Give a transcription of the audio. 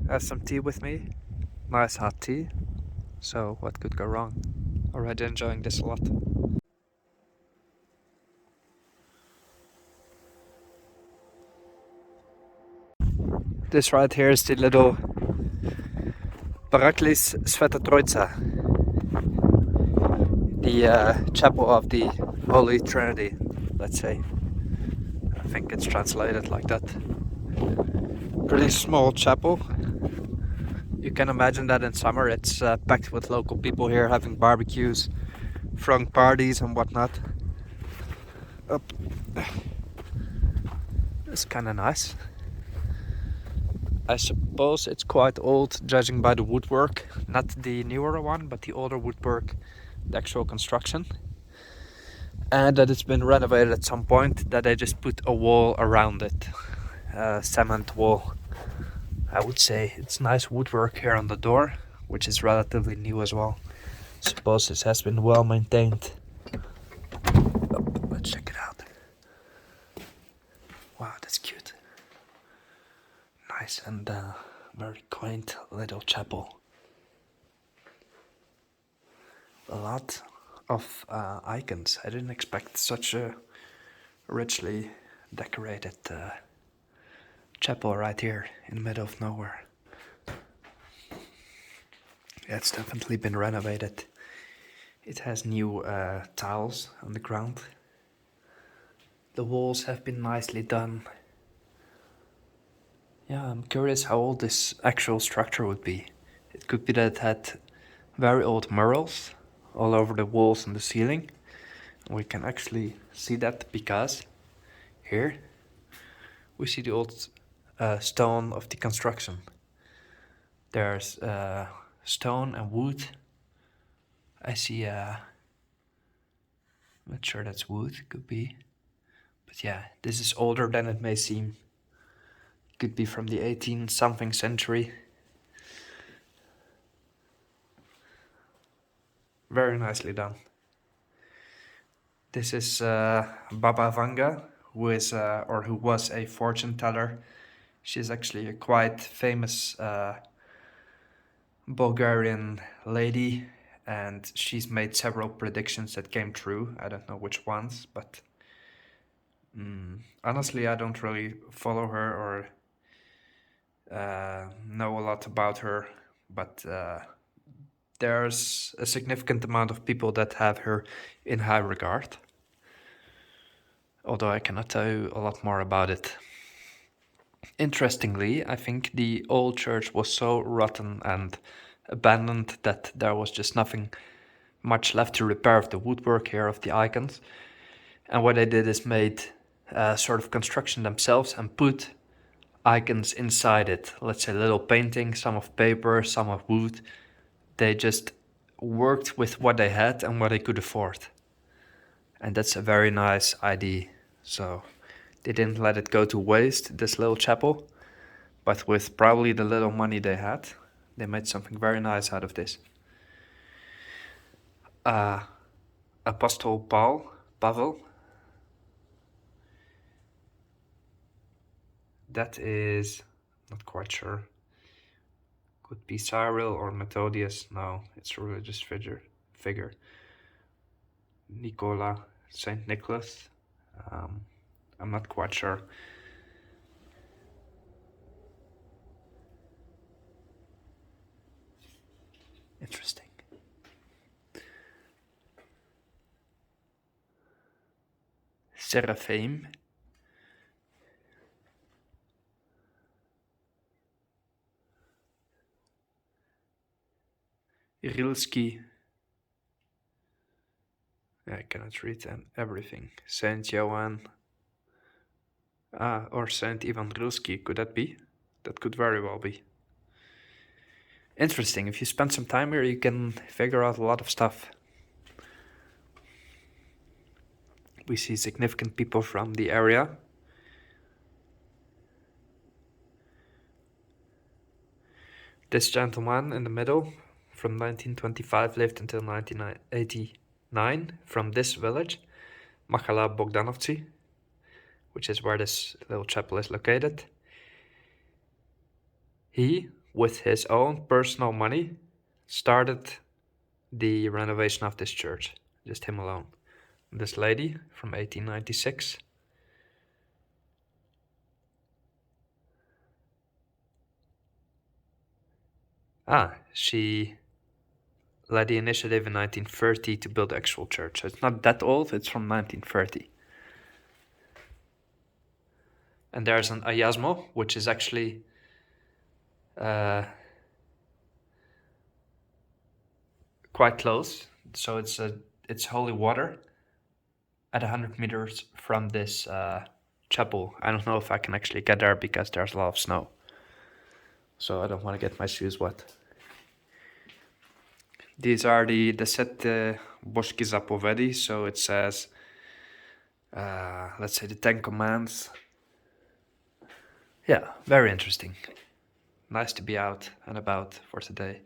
Have some tea with me. Nice hot tea. So what could go wrong? Already enjoying this a lot. This right here is the little Baraklis Sveta Troitsa, the chapel of the Holy Trinity, let's say. I think it's translated like that. Pretty small chapel. You can imagine that in summer it's packed with local people here having barbecues, throwing parties and whatnot. Up. It's kind of nice. I suppose it's quite old, judging by the woodwork. Not the newer one, but the older woodwork, the actual construction. And that it's been renovated at some point, that they just put a wall around it. A cement wall. I would say it's nice woodwork here on the door, which is relatively new as well. Suppose this has been well maintained. Let's check it out. Wow, that's cute. Nice and very quaint little chapel. A lot of icons. I didn't expect such a richly decorated chapel right here in the middle of nowhere. Yeah, it's definitely been renovated. It has new tiles on the ground. The walls have been nicely done. Yeah, I'm curious how old this actual structure would be. It could be that it had very old murals all over the walls and the ceiling. We can actually see that because here we see the old stone of the construction. There's stone and wood. I see, I'm not sure that's wood, could be. But yeah, this is older than it may seem. Could be from the 18 something century. Very nicely done. This is Baba Vanga, who is or who was a fortune teller. She's actually a quite famous Bulgarian lady, and she's made several predictions that came true. I don't know which ones, but honestly, I don't really follow her or know a lot about her, but there's a significant amount of people that have her in high regard. Although I cannot tell you a lot more about it. Interestingly, I think the old church was so rotten and abandoned that there was just nothing much left to repair of the woodwork here of the icons. And what they did is made a sort of construction themselves and put icons inside it. Let's say little paintings, some of paper, some of wood. They just worked with what they had and what they could afford. And that's a very nice idea. So they didn't let it go to waste, this little chapel. But with probably the little money they had, they made something very nice out of this. Apostle Pavel. That is not quite sure. Could be Cyril or Methodius. No, it's a religious figure. Nicola, Saint Nicholas. I'm not quite sure. Interesting. Seraphim. Rilski. I cannot read everything. Saint Johann. Or Saint Ivan Rilski. Could that be? That could very well be. Interesting. If you spend some time here, you can figure out a lot of stuff. We see significant people from the area. This gentleman in the middle from 1925 lived until 1989 from this village, Machala Bogdanovci, which is where this little chapel is located. He with his own personal money, started the renovation of this church. Just him alone. This lady from 1896. She led the initiative in 1930 to build the actual church. So it's not that old, it's from 1930. And there's an ayasmo, which is actually quite close. So it's holy water at 100 meters from this chapel. I don't know if I can actually get there because there's a lot of snow. So I don't want to get my shoes wet. These are the Sette Božki zapovedi. So it says, let's say the 10 commands. Yeah, very interesting. Nice to be out and about for today.